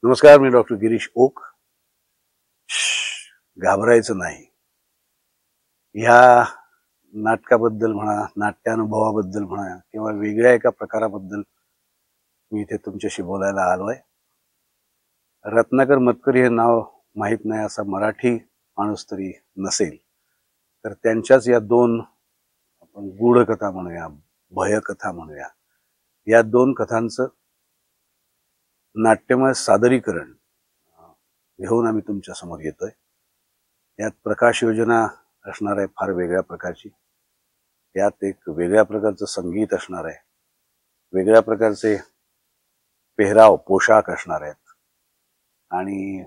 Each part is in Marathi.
नमस्कार, मी डॉक्टर गिरीश ओक. घाबरायचं नाही. ह्या नाटकाबद्दल म्हणा, नाट्यानुभवाबद्दल म्हणा किंवा वेगळ्या एका प्रकाराबद्दल मी इथे तुमच्याशी बोलायला आलोय. रत्नाकर मतकरी हे नाव माहीत नाही असा मराठी माणूस तरी नसेल, तर त्यांच्याच या दोन आपण गूढकथा म्हणूया, भयकथा म्हणूया, या दोन कथांचं नाट्यमय सादरीकरण घेऊन आम्ही तुमच्या समोर येतोय. यात प्रकाश योजना असणार आहे फार वेगळ्या प्रकारची. यात एक वेगळ्या प्रकारचं संगीत असणार आहे, वेगळ्या प्रकारचे पेहराव पोशाख असणार आहेत आणि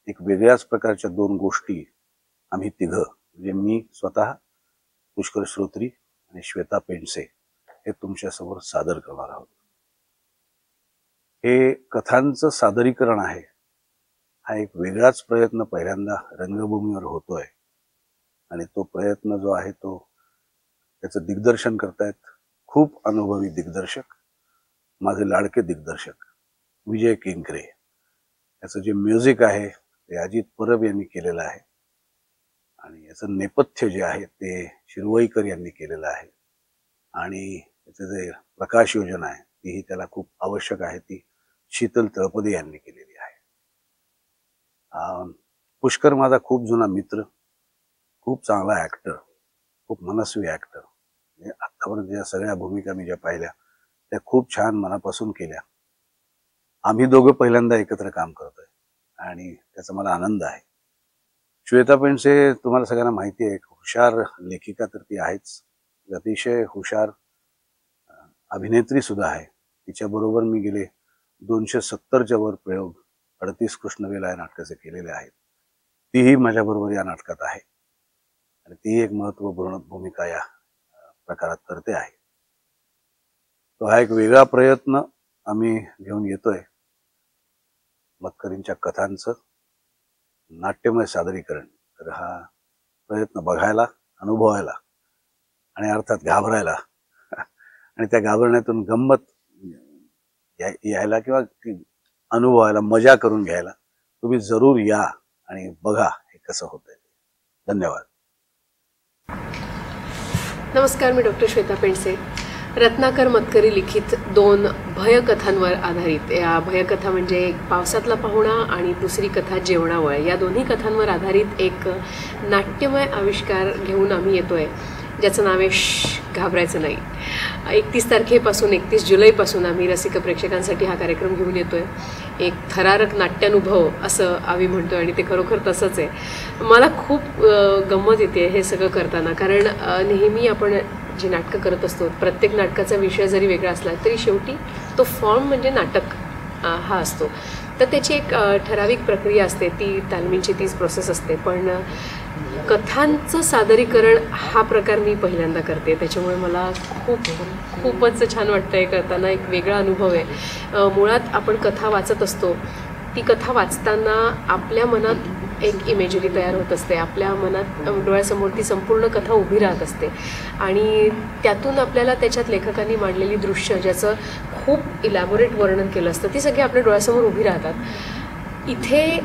एक वेगळ्याच प्रकारच्या दोन गोष्टी आम्ही तिघं म्हणजे मी स्वतः, पुष्कर श्रोत्री आणि श्वेता पेंडसे हे तुमच्यासमोर सादर करणार आहोत. हे कथांचं सादरीकरण आहे. हा एक वेगळाच प्रयत्न पहिल्यांदा रंगभूमीवर होतोय आणि तो प्रयत्न जो आहे तो त्याचं दिग्दर्शन करतायत खूप अनुभवी दिग्दर्शक, माझे लाडके दिग्दर्शक विजय केंकरे. याचं जे म्युझिक आहे ते अजित परब यांनी केलेलं आहे आणि याचं नेपथ्य जे आहे ते शिरवईकर यांनी केलेलं आहे आणि याचं जे प्रकाश योजना आहे तीही त्याला खूप आवश्यक आहे, ती शीतल तळपदे यांनी केलेली आहे. पुष्कर माझा खूप जुना मित्र, खूप चांगला ऍक्टर, खूप मनस्वी ऍक्टर. आतापर्यंत ज्या सगळ्या भूमिका मी ज्या पाहिल्या त्या खूप छान मनापासून केल्या. आम्ही दोघं पहिल्यांदा एकत्र काम करतोय आणि त्याचा मला आनंद आहे. श्वेता पेंडसे तुम्हाला सगळ्यांना माहिती आहे, हुशार लेखिका तर ती आहेच, अतिशय हुशार अभिनेत्री सुद्धा आहे. तिच्याबरोबर मी गेले 270च्या वर प्रयोग 38 कृष्णवेला या नाटकाचे केलेले आहेत. तीही माझ्याबरोबर या नाटकात आहे आणि ती एक महत्त्वपूर्ण भूमिका या प्रकारात करते आहे. तो हा एक वेगळा प्रयत्न आम्ही घेऊन येतोय. मतकरींच्या कथांचं नाट्यमय सादरीकरण. तर हा प्रयत्न बघायला, अनुभवायला आणि अर्थात घाबरायला आणि त्या घाबरण्यातून गंमत यायला किंवा अनुभवायला, मजा करून घ्यायला तुम्ही जरूर या आणि बघा हे कसं होतंय. धन्यवाद. नमस्कार, मी डॉक्टर श्वेता पेंडसे. रत्नाकर मतकरी लिखित दोन भयकथांवर आधारित, या भयकथा म्हणजे एक पावसातला पाहुणा आणि दुसरी कथा जेवणावळ, या दोन्ही कथांवर आधारित एक नाट्यमय आविष्कार घेऊन आम्ही येतोय, ज्याचं नाव आहे घाबरायचं नाही. 31 तारखेपासून 31 जुलैपासून आम्ही रसिक प्रेक्षकांसाठी हा कार्यक्रम घेऊन येतोय. एक थरारक नाट्यानुभव असं आम्ही म्हणतोय आणि ते खरोखर तसंच आहे. मला खूप गंमत येते हे सगळं करताना, कारण नेहमी आपण जी नाटकं करत असतो, प्रत्येक नाटकाचा विषय जरी वेगळा असला तरी शेवटी तो फॉर्म म्हणजे नाटक हा असतो. तर त्याची एक ठराविक प्रक्रिया असते, ती तालमींची तीच प्रोसेस असते. पण कथांचं सादरीकरण हा प्रकार मी पहिल्यांदा करते, त्याच्यामुळे मला खूपच छान वाटतं. हे करताना एक वेगळा अनुभव आहे. मुळात आपण कथा वाचत असतो, ती कथा वाचताना आपल्या मनात एक इमेजरी तयार होत असते, आपल्या मनात डोळ्यासमोर ती संपूर्ण कथा उभी राहत असते आणि त्यातून आपल्याला त्याच्यात लेखकांनी मांडलेली दृश्य, ज्याचं खूप इलॅबोरेट वर्णन केलं असतं, ती सगळी आपल्या डोळ्यासमोर उभी राहतात. इथे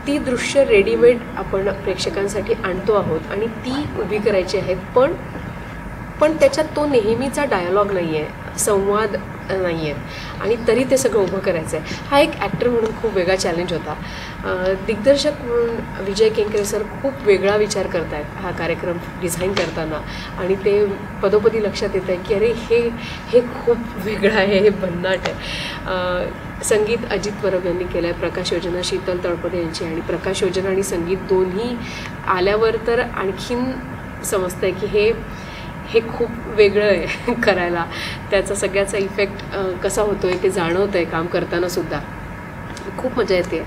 ती दृश्य रेडीमेड आपण प्रेक्षकांसाठी आणतो आहोत आणि ती उभी करायची आहेत, पण त्याच्यात तो नेहमीचा डायलॉग नाही आहे, संवाद नाही आहेत आणि तरी ते सगळं उभं करायचं आहे. हा एक ॲक्टर म्हणून खूप वेगळा चॅलेंज होता. दिग्दर्शक म्हणून विजय केंकरे सर खूप वेगळा विचार करत आहेत हा कार्यक्रम डिझाईन करताना आणि ते पदोपदी लक्षात येत आहे की अरे हे खूप वेगळं आहे, हे भन्नाट आहे. संगीत अजित परब यांनी केलं आहे, प्रकाश योजना शीतल तळपदे यांची, आणि प्रकाश योजना आणि संगीत दोन्ही आल्यावर तर आणखीन समजतं आहे की हे खूप वेगळं आहे करायला. त्याचा सगळ्याचा इफेक्ट कसा होतो आहे ते जाणवतं आहे काम करतानासुद्धा. खूप मजा येते.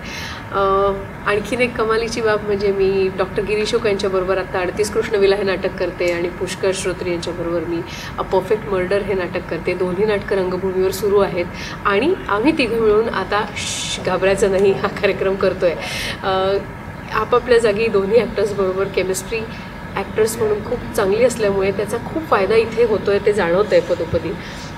आणखीन एक कमालीची बाब म्हणजे मी डॉक्टर गिरीश ओक यांच्याबरोबर आता 38 कृष्णवेला हे नाटक करते आणि पुष्कर श्रोत्री यांच्याबरोबर मी अ परफेक्ट मर्डर हे नाटक करते. दोन्ही नाटकं रंगभूमीवर सुरू आहेत आणि आम्ही तिघं मिळून आता घाबरायचं नाही हा कार्यक्रम करतो आहे. आपापल्या जागी दोन्ही ॲक्टर्सबरोबर केमिस्ट्री ॲक्टर्स म्हणून खूप चांगली असल्यामुळे त्याचा खूप फायदा इथे होतो आहे, ते जाणवतं आहे पदोपदी.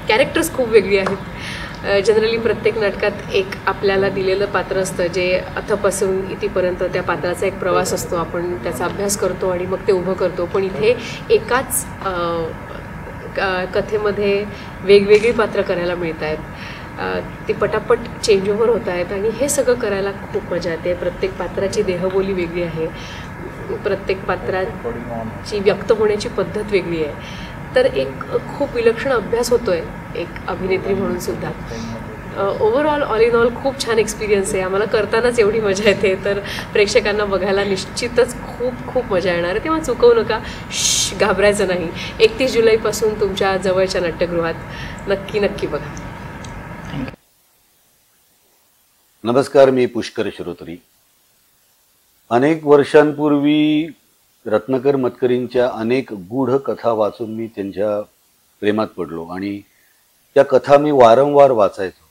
कॅरेक्टर्स खूप वेगळी आहेत जनरली प्रत्येक नाटकात एक आपल्याला दिलेलं पात्र असतं जे अथपासून इथपर्यंत त्या पात्राचा एक प्रवास असतो, आपण त्याचा अभ्यास करतो आणि मग ते उभं करतो. पण इथे एकाच कथेमध्ये वेगवेगळी पात्र करायला मिळत आहेत, ती पटापट चेंज ओव्हर होत आहेत आणि हे सगळं करायला खूप मजा येते. प्रत्येक पात्राची देहबोली वेगळी आहे, प्रत्येक पात्राची व्यक्त होण्याची पद्धत वेगळी आहे. तर एक खूप विलक्षण अभ्यास होतो आहे एक अभिनेत्री म्हणून सुद्धा. ओव्हरऑल ऑल इन ऑल खूप छान एक्सपिरियन्स आहे. आम्हाला करतानाच एवढी मजा येते, तर प्रेक्षकांना बघायला निश्चितच खूप खूप मजा येणार आहे. तेव्हा चुकवू नका, घाबरायचं नाही. 31 जुलैपासून तुमच्या जवळच्या नाट्यगृहात नक्की नक्की बघा. नमस्कार, मी पुष्कर श्रोत्री. अनेक वर्षांपूर्वी रत्नाकर मतकरींच्या अनेक गूढ कथा वाचून मी त्यांच्या प्रेमात पडलो आणि त्या कथा मी वारंवार वाचायचो.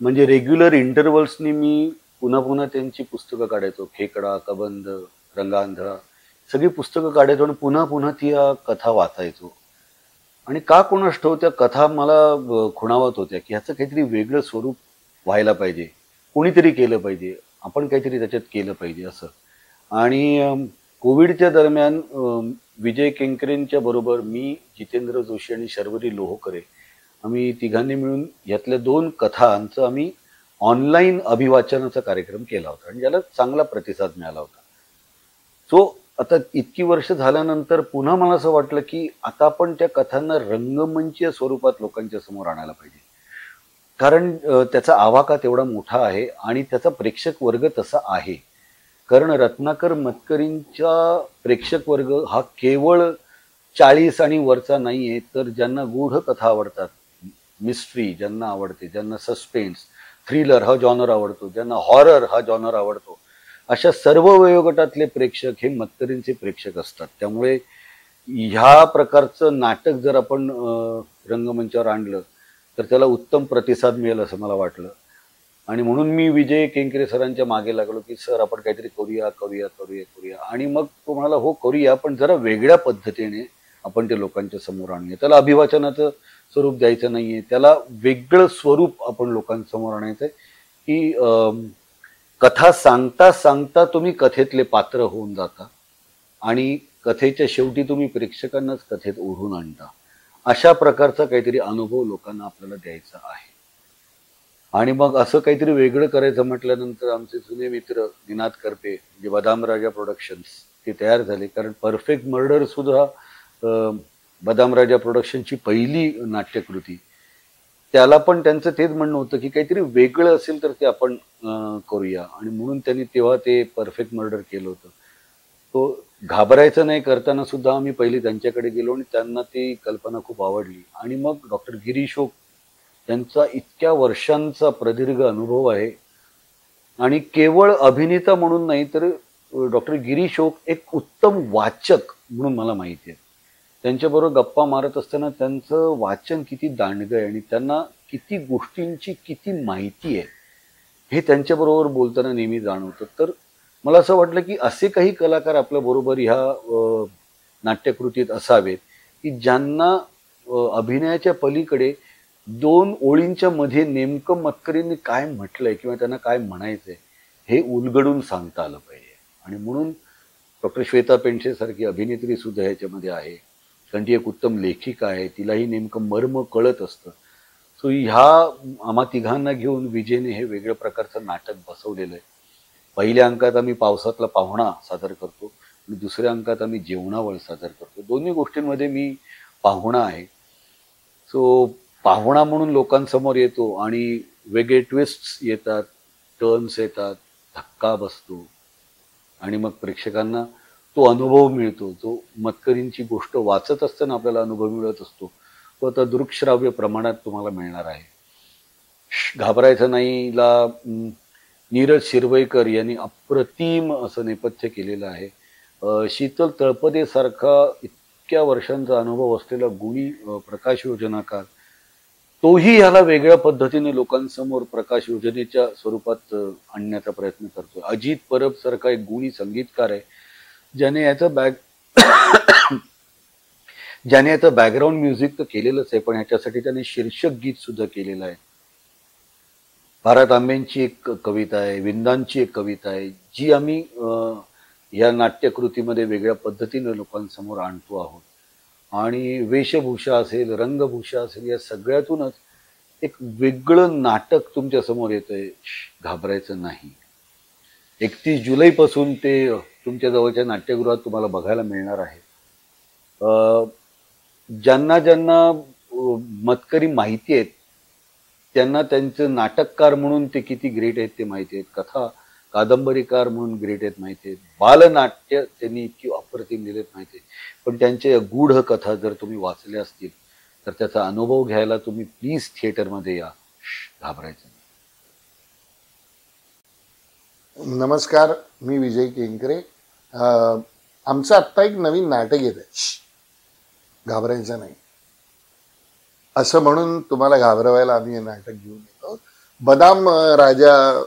म्हणजे रेग्युलर इंटरवल्सनी मी पुन्हा पुन्हा त्यांची पुस्तकं काढायचो. खेकडा, कबंध, रंगांधळा सगळी पुस्तकं काढायचो आणि पुन्हा पुन्हा ती कथा वाचायचो. आणि का कोणास ठाऊक त्या कथा मला खुणावत होत्या की ह्याचं काहीतरी वेगळं स्वरूप व्हायला पाहिजे, कोणीतरी केलं पाहिजे, आपण काहीतरी त्याच्यात केलं पाहिजे असं. आणि कोविडच्या दरम्यान विजय केंकरेंच्या बरोबर मी, जितेंद्र जोशी आणि शर्वरी लोहकरे आम्ही तिघांनी मिळून यातल्या 2 कथांचं आम्ही ऑनलाईन अभिवाचनाचा कार्यक्रम केला होता आणि ज्याला चांगला प्रतिसाद मिळाला होता. सो आता इतकी वर्ष झाल्यानंतर पुन्हा मला असं वाटलं की आता आपण त्या कथांना रंगमंचीय स्वरूपात लोकांच्या समोर आणायला पाहिजे, कारण त्याचा आवाका तेवढा मोठा आहे आणि त्याचा प्रेक्षक वर्ग तसा आहे. कारण रत्नाकर मतकरींचा प्रेक्षक वर्ग हा केवळ 40 आणि वरचा नाही आहे, तर ज्यांना गूढ कथा आवडतात, मिस्ट्री ज्यांना आवडते, ज्यांना सस्पेन्स, थ्रिलर हा जॉनर आवडतो, ज्यांना हॉरर हा जॉनर आवडतो, अशा सर्व वयोगटातले प्रेक्षक हे मतकरींचे प्रेक्षक असतात. त्यामुळे ह्या प्रकारचं नाटक जर आपण रंगमंचावर आणलं तर त्याला उत्तम प्रतिसाद मिळेल असं मला वाटलं. आणि म्हणून मी विजय केंकरे सरांच्या मागे लागलो की सर आपण काहीतरी करूया करूया करूया करूया. आणि मग तो म्हणाला हो करूया, पण जरा वेगळ्या पद्धतीने आपण ते लोकांच्या समोर आणूया. त्याला अभिवाचनाचं स्वरूप द्यायचं नाहीये, त्याला वेगळं स्वरूप आपण लोकांसमोर आणायचंय की कथा सांगता सांगता तुम्ही कथेतले पात्र होऊन जाता आणि कथेच्या शेवटी तुम्ही प्रेक्षकांनाच कथेत ओढून आणता. अशा प्रकारचा काहीतरी अनुभव लोकांना आपल्याला द्यायचा आहे. आणि मग असं काहीतरी वेगळं करायचं म्हटल्यानंतर आमचे जुने मित्र निनाद करपे म्हणजे बदाम राजा प्रोडक्शन्स ते तयार झाले. कारण परफेक्ट मर्डर सुद्धा बदाम राजा प्रोडक्शनची पहिली नाट्यकृती, त्याला पण त्यांचं तेच म्हणणं होतं की काहीतरी वेगळं असेल तर ते आपण करूया. आणि म्हणून त्यांनी तेव्हा ते परफेक्ट मर्डर केलं होतं. तो घाबरायचं नाही करताना सुद्धा आम्ही पहिली त्यांच्याकडे गेलो आणि त्यांना ती कल्पना खूप आवडली. आणि मग डॉक्टर गिरीश ओक त्यांचा इतक्या वर्षांचा प्रदीर्घ अनुभव आहे आणि केवळ अभिनेता म्हणून नाही तर डॉक्टर गिरीश ओक एक उत्तम वाचक म्हणून मला माहिती आहे. त्यांच्याबरोबर गप्पा मारत असताना त्यांचं वाचन किती दांडगं आहे आणि त्यांना किती गोष्टींची किती माहिती आहे हे त्यांच्याबरोबर बोलताना नेहमी जाणवतं. तर मला असं वाटलं की असे काही कलाकार आपल्याबरोबर ह्या नाट्यकृतीत असावेत की ज्यांना अभिनयाच्या पलीकडे 2 ओळींच्या मध्ये नेमकं मतकरींनी काय म्हटलंय किंवा त्यांना काय म्हणायचंय हे उलगडून सांगता आलं पाहिजे. आणि म्हणून डॉक्टर श्वेता पेंडसे सारखी अभिनेत्री सुद्धा ह्याच्यामध्ये आहे, कारण ती एक उत्तम लेखिका आहे, तिलाही नेमकं मर्म कळत असतं. सो ह्या आम्हा तिघांना घेऊन विजयने हे वेगळ्या प्रकारचं नाटक बसवलेलं आहे. पहिल्या अंकात आम्ही पावसातला पाहुणा सादर करतो आणि दुसऱ्या अंकात आम्ही जेवणावळ सादर करतो. दोन्ही गोष्टींमध्ये मी पाहुणा आहे. सो पाहुणा म्हणून लोकांसमोर येतो आणि वेगळे ट्विस्ट्स येतात, टर्न्स येतात, धक्का बसतो आणि मग प्रेक्षकांना तो अनुभव मिळतो जो मतकरींची गोष्ट वाचत असताना आपल्याला अनुभव मिळत असतो तो आता दृकश्राव्य प्रमाणात तुम्हाला मिळणार आहे. घाबरायचं नाही ला नीरज शिरवईकर यांनी अप्रतिम असं नेपथ्य केलेलं आहे. शीतल तळपदे सारखा इतक्या वर्षांचा अनुभव असलेला गुणी प्रकाश योजनाकार तोही ह्याला वेगळ्या पद्धतीने लोकांसमोर प्रकाश योजनेच्या स्वरूपात आणण्याचा प्रयत्न करतोय. अजित परब सारखा एक गुणी संगीतकार आहे ज्याने याचं बॅकग्राऊंड म्युझिक तर केलेलंच आहे, पण ह्याच्यासाठी त्याने शीर्षक गीत सुद्धा केलेलं आहे. भारत आंबेंची एक कविता आहे, विंदांची एक कविता आहे, जी आम्ही या नाट्यकृतीमध्ये वेगळ्या पद्धतीने लोकांसमोर आणतो आहोत. आणि वेशभूषा असेल, रंगभूषा असेल, या सगळ्यातूनच एक वेगळं नाटक तुमच्या समोर येतंय. घाबरायचं नाही. 31 जुलैपासून ते तुमच्या जवळच्या नाट्यगृहात तुम्हाला बघायला मिळणार आहे. ज्यांना ज्यांना मतकरी माहिती आहेत, त्यांना त्यांचं नाटककार म्हणून ते किती ग्रेट आहेत ते माहिती आहेत, कथा कादंबरीकार म्हणून ग्रेट आहेत माहिती आहेत, बालनाट्य त्यांनी इतकी अप्रतिम दिलेत माहिती आहे. पण त्यांच्या गूढ कथा जर तुम्ही वाचल्या असतील तर त्याचा अनुभव घ्यायला तुम्ही प्लीज थिएटरमध्ये या. घाबरायचं नाही. नमस्कार, मी विजय केंकरे. आमचं आत्ता एक नवीन नाटक येत आहे, घाबरायचं नाही असं म्हणून तुम्हाला घाबरवायला आम्ही हे नाटक घेऊन येतो. बदाम राजा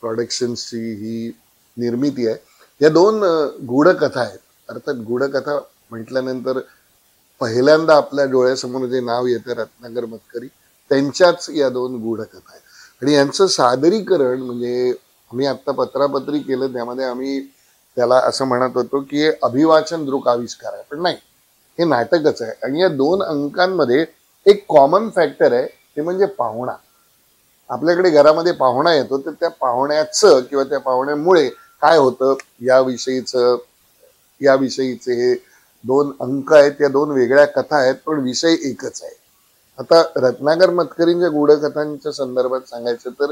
प्रोडक्शन्सची ही निर्मिती आहे. या 2 गूढकथा आहेत. अर्थात गूढकथा म्हटल्यानंतर पहिल्यांदा आपल्या डोळ्यासमोर जे नाव येतं रत्नाकर मतकरी, त्यांच्याच या 2 गूढकथा आहेत. आणि यांचं सादरीकरण म्हणजे आम्ही आत्ता पत्रापत्री केलं, त्यामध्ये आम्ही त्याला असं म्हणत होतो की हे अभिवाचन दृकाविष्कार आहे, पण नाही, हे नाटकच आहे. आणि या 2 अंकांमध्ये एक कॉमन फॅक्टर आहे, ते म्हणजे पाहुणा. आपल्याकडे घरामध्ये पाहुणा येतो, तर त्या पाहुण्याचं किंवा त्या पाहुण्यामुळे काय होतं याविषयीचे हे 2 अंक आहेत. या 2 वेगळ्या कथा आहेत, पण विषय एकच आहे. आता रत्नाकर मतकरींच्या गूढकथांच्या संदर्भात सांगायचं तर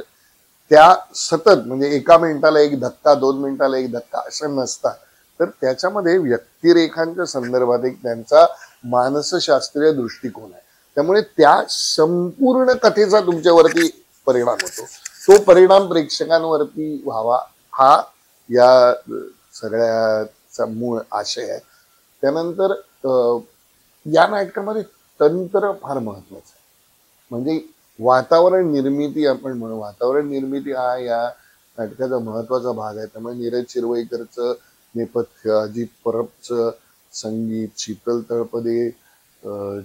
त्या सतत म्हणजे 1 मिनिटाला एक धक्का, 2 मिनिटाला एक धक्का असं नसतात. तर त्याच्यामध्ये व्यक्तिरेखांच्या संदर्भात एक त्यांचा मानसशास्त्रीय दृष्टिकोन आहे. त्यामुळे त्या संपूर्ण कथेचा तुमच्यावरती परिणाम होतो. तो परिणाम प्रेक्षकांवरती व्हावा हा या सगळ्याचा मूळ आशय आहे. त्यानंतर या नाटकामध्ये तंत्र फार महत्वाचं आहे. म्हणजे वातावरण निर्मिती, आपण म्हणू वातावरण निर्मिती हा या नाटकाचा महत्वाचा भाग आहे. त्यामुळे नीरज शिरवईकरचं नेपथ्य, अजित परबचं संगीत, शीतल तळपदे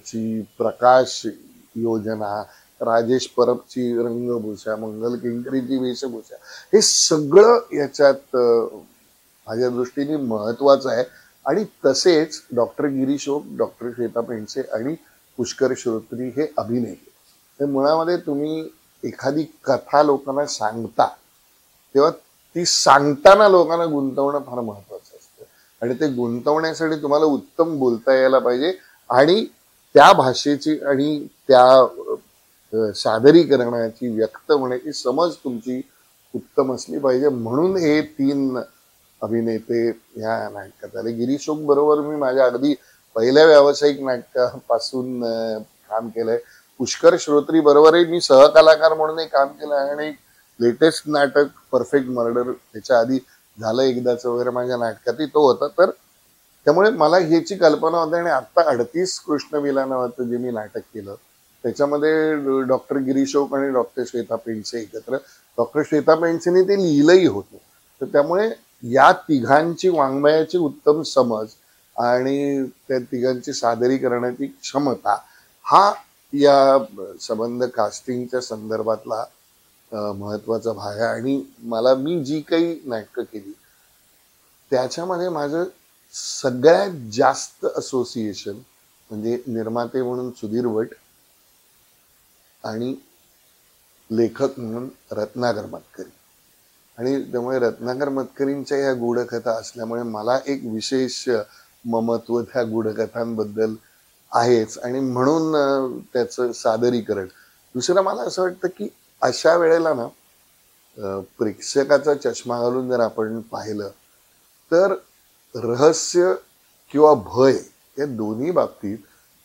ची प्रकाश योजना, राजेश परबची रंगभूषा, मंगल केंकरीची वेशभूषा, हे सगळं याच्यात माझ्या दृष्टीने महत्वाचं आहे. आणि तसेच डॉक्टर गिरीश ओक, डॉक्टर श्वेता पेंडसे आणि पुष्कर श्रोत्री हे अभिनेते. हे मुळामध्ये तुम्ही एखादी कथा लोकांना सांगता तेव्हा ती सांगताना लोकांना गुंतवणं फार महत्वाचं असतं. आणि ते गुंतवण्यासाठी तुम्हाला उत्तम बोलता यायला पाहिजे आणि त्या भाषेची आणि त्या सादरीकरणाची, व्यक्त होण्याची समज तुमची उत्तम असली पाहिजे. म्हणून हे 3 अभिनेते ह्या नाटकात आले. गिरीश ओक बरोबर मी माझ्या अगदी पहिल्या व्यावसायिक नाटकापासून काम केलंय. पुष्कर श्रोत्री बरोबरही मी सहकलाकार म्हणूनही काम केलं आहे. आणि लेटेस्ट नाटक परफेक्ट मर्डर त्याच्या आधी झालं एकदाचं वगैरे माझ्या नाटकातही तो होता. तर त्यामुळे मला ह्याची कल्पना होती. आणि आता 38 कृष्णविला नावाचं जे मी नाटक केलं त्याच्यामध्ये डॉक्टर गिरीश ओक आणि डॉक्टर श्वेता पेंडसे एकत्र, डॉक्टर श्वेता पेंडसेने ते लिहिलंही होतं. तर त्यामुळे या तिघांची वाङ्मयाची उत्तम समज आणि त्या तिघांची सादरीकरणाची क्षमता हा या संबंध कास्टिंगच्या संदर्भातला महत्वाचा भाग आहे. आणि मी जी काही नाटकं केली त्याच्यामध्ये माझं सगळ्यात जास्त असोसिएशन म्हणजे निर्माते म्हणून सुधीर भट आणि लेखक म्हणून रत्नाकर मतकरी. आणि त्यामुळे रत्नाकर मतकरींच्या या गूढकथा असल्यामुळे मला एक विशेष ममत्व त्या गूढकथांबद्दल आहेच. आणि म्हणून त्याचं सादरीकरण. दुसरं मला असं वाटतं की अशा वेळेला ना प्रेक्षकाचा चष्मा घालून जर आपण पाहिलं तर रहस्य किंवा भय या दोन्ही बाबतीत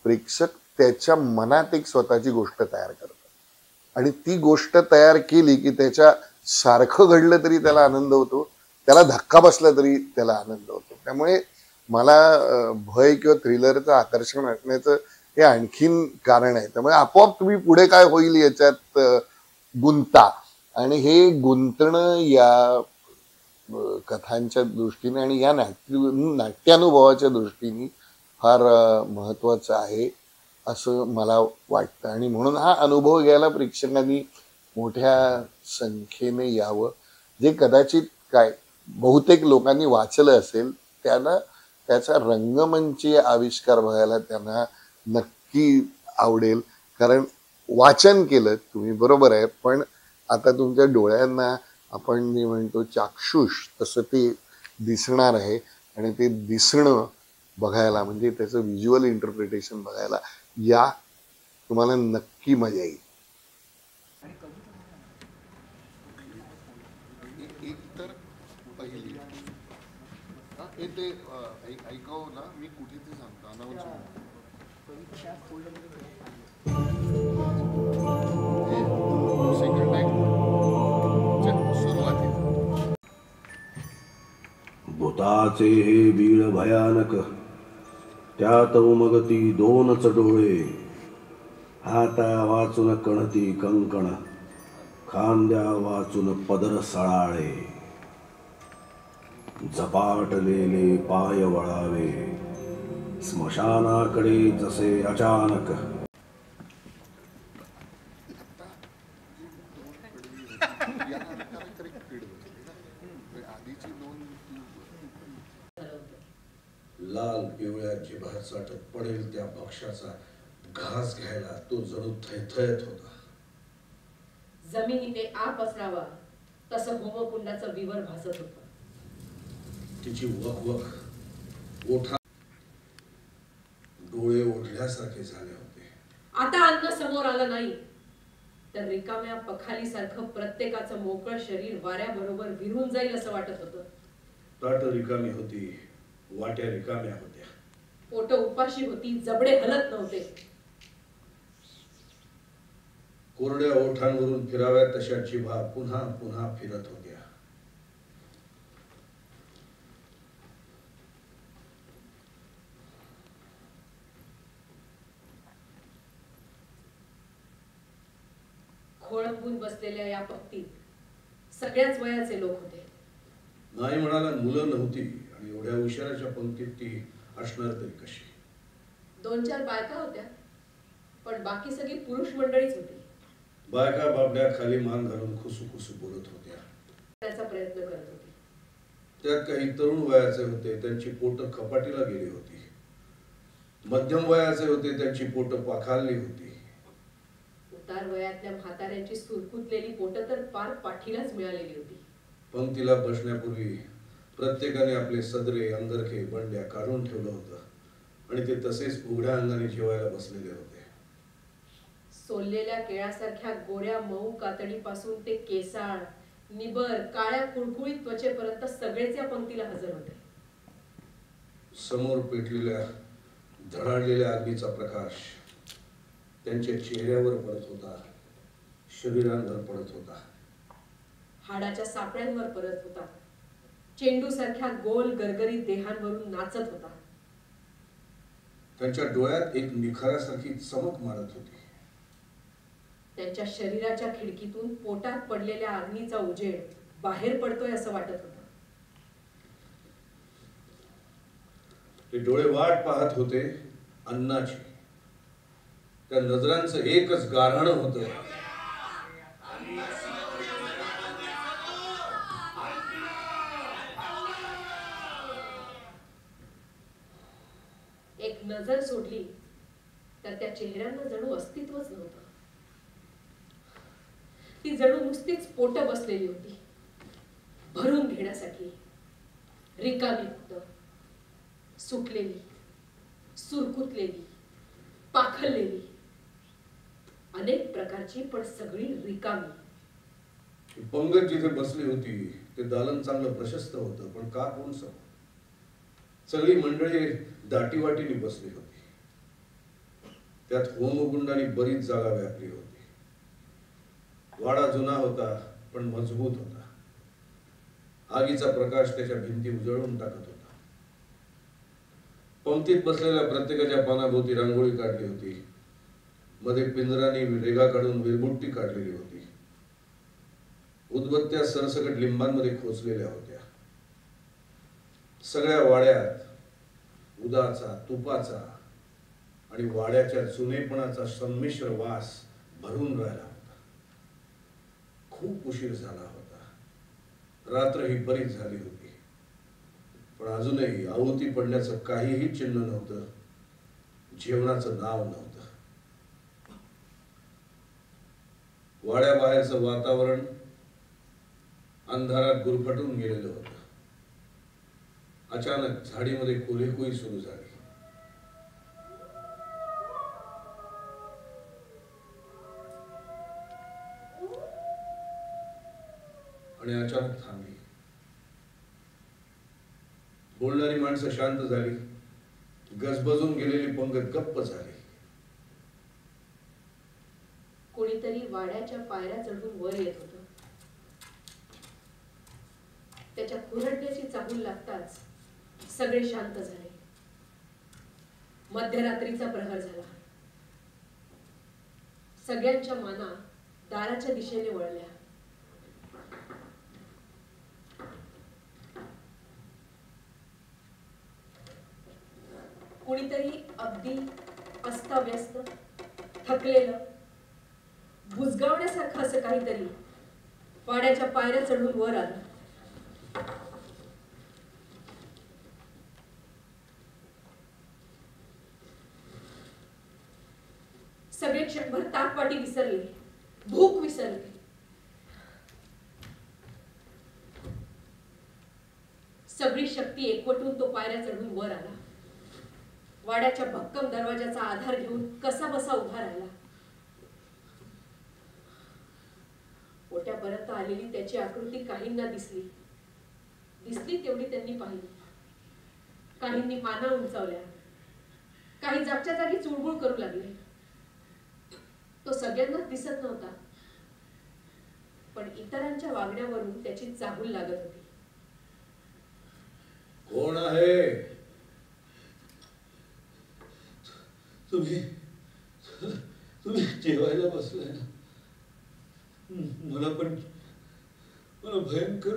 प्रेक्षक त्याच्या मनात एक स्वतःची गोष्ट तयार करतात. आणि ती गोष्ट तयार केली की त्याच्या सारखं घडलं तरी त्याला आनंद होतो, त्याला धक्का बसला तरी त्याला आनंद होतो. त्यामुळे मला भय किंवा थ्रिलरचं आकर्षण असण्याचं हे आणखीन कारण आहे. त्यामुळे आपोआप तुम्ही पुढे काय होईल याच्यात गुंता. आणि हे गुंतणं या कथांच्या दृष्टीने आणि या नाट्यानुभवाच्या दृष्टीने फार महत्वाचं आहे असं मला वाटतं. आणि म्हणून हा अनुभव घ्यायला प्रेक्षकांनी मोठ्या संख्येने यावं, जे कदाचित काय बहुतेक लोकांनी वाचलं असेल त्यांना त्याचा रंगमंची आविष्कार बघायला त्यांना नक्की आवडेल. कारण वाचन केलं तुम्ही बरोबर आहे, पण आता तुमच्या डोळ्यांना आपण मी म्हणतो चाक्षुष तसं ते दिसणार आहे आणि ते दिसणं बघायला म्हणजे त्याचं व्हिज्युअल इंटरप्रिटेशन बघायला या, तुम्हाला नक्की मजा येईल. एक तर पहिली ते ऐकाव ना, मी कुठे ते सांगतो अनाउन्समेंट. सेकंड सुरुवात. भूताचे हे बीळ भयानक, त्यात उमगती दोनच डोळे, हाता वाचून कणती कंकण, खांद्या वाचून पदर सळाळे, झपाटलेले पाय वळावे, स्मशानाकडे जसे अचानक. लाल पिवळ्या जिभाचा पडेल त्या पक्षाचा घास घ्यायला तो जणू थैथयत होता. जमिनीने आप असरावा तसं होमकुंडाचं विवर भासत होतं. तिची वखवख ओठा डोळे ओढल्यासारखे झाले होते. आता अन्न समोर आलं नाही तर रिकाम्या पखालीसारखं प्रत्येकाचं मोकळं शरीर वाऱ्याबरोबर विरून जाईल असं वाटत होतं. ताट रिकामी होती, वाट्या रिकाम्या होत्या. पोट उपाशी होती, जबडे हलत नव्हते. कोरड्या ओठांवरून फिराव्या तशा जिभा पुन्हा पुन्हा फिरत होत्या. खोळंबून बसलेल्या या पंक्तीत सगळ्याच वयाचे लोक होते. नाही म्हणाला मुलं नव्हती आणि एवढ्या उशिराच्या पंक्तीत ती असणार तरी कशी. 2-4 बायका होत्या, पण बाकी सगळी पुरुष मंडळीच होती. बायका बाबड्या खाली मान घालून खुसूखुसू बोलत होत्या. त्याचा प्रयत्न करत होती. त्यात काही तरुण वयाचे होते, त्यांची पोटं कपाटीला गेली होती. मध्यम वयाचे होते, त्यांची पोटं पाखालली होती. उतार वयातल्या म्हाताऱ्यांची सुरकुतलेली पोटं तर पार पाठीलाच मिळालेली होती. पंक्तीला बसण्यापूर्वी प्रत्येकाने आपले सदरे, अंगरखे, बंड्या काढून ठेवलं होतं आणि ते तसेच उघड्या अंगाने जेवायला बसलेले होते. सोललेल्या केळासारख्या गोऱ्या मऊ कातडीपासून ते केसाळ, निबर, काळ्या कुळकुळीत त्वचेपर्यंत सगळेच या पंक्तीला हजर होते. समोर पेटलेल्या धडाडलेल्या अग्नीचा प्रकाश त्यांच्या चेहऱ्यावर पडत होता, शरीरांवर पडत होता, हाडाच्या सापळ्यांवर पडत होता, चेंडू सारख्या गोल गरगरीत देहांवरून नाचत होता. त्यांच्या डोळ्यात एक निखारासारखी चमक मारत होती. त्यांच्या शरीराच्या खिडकीतून पोटात पडलेल्या अग्नीचा उजेड बाहेर पडतोय असं वाटत होतं. ते डोळे वाट पाहत होते अन्नाची. त्या नजरांचं एकच गाऱ्हाणं होतं. एक नजर सोडली तर त्या चेहऱ्यांना जणू अस्तित्वच नव्हतं. ती जणू नुसतीच पोट बसलेली होती, भरून घेण्यासाठी रिकामी पोट, सुटलेली, सुरकुतलेली, पाखललेली, अनेक प्रकारची पण सगळी रिकामी. पंगत जिथे बसली होती ते दालन चांगलं प्रशस्त होतं, पण का कोण सांग. सगळी मंडळी दाटीवाटीने बसली होती. त्यात होमकुंडाने बरीच जागा व्यापली होती. वाडा जुना होता पण मजबूत होता. आगीचा प्रकाश त्याच्या भिंती उजळून टाकत होता. पंक्तीत बसलेल्या प्रत्येकाच्या पानाभोवती रांगोळी काढली होती. मध्ये पिंजराने रेगा काढून विरबुट्टी काढलेली होती. उदबत्त्या सरसकट लिंबांमध्ये खोचलेल्या होत्या. सगळ्या वाड्यात उदाचा, तुपाचा आणि वाड्याच्या जुनेपणाचा संमिश्र वास भरून राहिला होता. खूप उशीर झाला होता. रात्र ही बरीच झाली होती, पण अजूनही आहुती पडण्याचं काहीही चिन्ह नव्हतं. जेवणाचं नाव नव्हतं. वाड्याबाहेरचं वातावरण अंधारात गुरफटून गेलेलं होतं. अचानक झाडीमध्ये कुहेकुही सुरू झाली. आणि अचानक थांबली. बोलणारी माणसं शांत झाली. गजबजून गेलेली पंगत गप्प झाली. कोणीतरी वाड्याच्या पायऱ्या चढून वर येत होतं. त्याच्या खुरडण्याची चाहूल लागताच सगळे शांत झाले. मध्यरात्रीचा प्रहर झाला. सगळ्यांच्या माना दाराच्या दिशेने वळल्या. कुणीतरी अगदी अस्ताव्यस्त, थकलेलं, बुजगावण्यासारखं असं काहीतरी वाड्याच्या पायऱ्या चढून वर आलं. सगळे क्षणभर ताकवाटी विसरले, भूक विसरले. सगळी शक्ती एकवटून तो पायऱ्या चढून वर आला. वाड्याच्या भक्कम दरवाजाचा आधार घेऊन कसा बसा उभा राहिला. पोट्यापर्यंत आलेली त्याची आकृती काहींना दिसली तेवढी त्यांनी पाहिली. काहींनी माना उंचावल्या, काही जागच्या जागी चुळबुळ करू लागले. तो सगळ्यांनाच दिसत नव्हता, पण इतरांच्या वागण्यावरून त्याची चाहूल लागत होती. कोण आहे? तुम्ही जेवायला बसलाय ना? मला भयंकर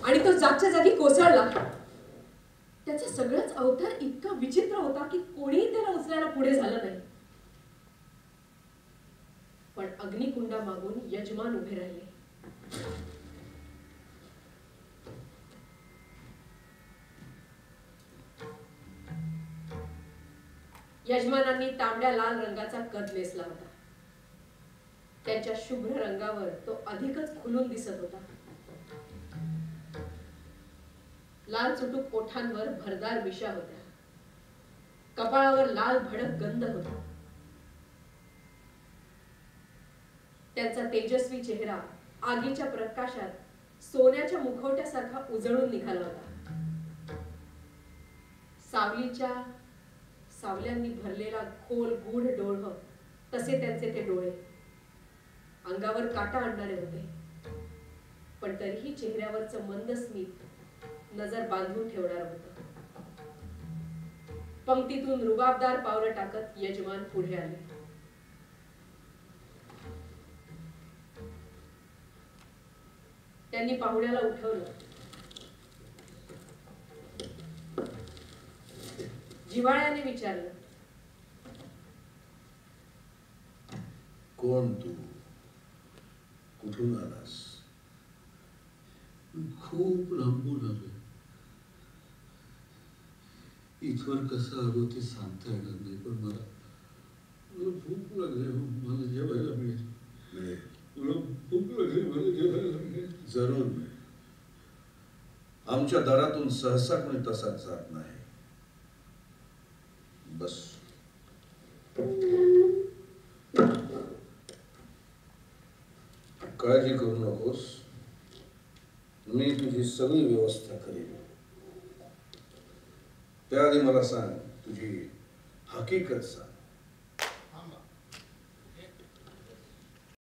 आणि तो जागच्या जागी कोसळला. त्याचा सगळाच अवतार इतका विचित्र होता की कोणीही त्याला उचलायला पुढे झालं नाही. पण अग्निकुंडा मागून यजमान उभे राहिले. यजमानांनी तांबड्या लाल रंगाचा कद नेसला होता. त्यांच्या शुभ्र रंगावर तो अधिकच खुलून दिसत होता. लाल चुटूक ओठांवर भरदार मिशा होत्या. कपाळावर लाल भडक गंध होता. त्यांचा तेजस्वी चेहरा आगीच्या प्रकाशात सोन्याच्या मुखवट्यासारखा उजळून निघाला होता. सावल्यांनी भरलेला खोल गूढ डोळं तसे त्यांचे ते डोळे. अंगावर काटा आणणारे होते, पण तरीही चेहऱ्यावरचं मंद स्मित नजर बांधून ठेवणार होतं. पंक्तीतून रुबाबदार पावलं टाकत यजमान पुढे आले. त्यांनी पाहुण्याला उठवलं. जिव्हाळ्याने विचारलं, कोण तू? कुठून आलास? खूप लांबून आलोय. इथवर कसं आलो ते सांगता येणार नाही, पण मला भूक लागली. मला जेवायला मिळेल. मला भूक लागली, मला जेवायला मिळेल. जरूर मिळेल. आमच्या दारातून सहसा कोणी तसाच जात नाही. बस. काळजी करू नकोस, मी तुझी सगळी व्यवस्था करेन. त्याआधी मला सांग, तुझी हकीकत सांग.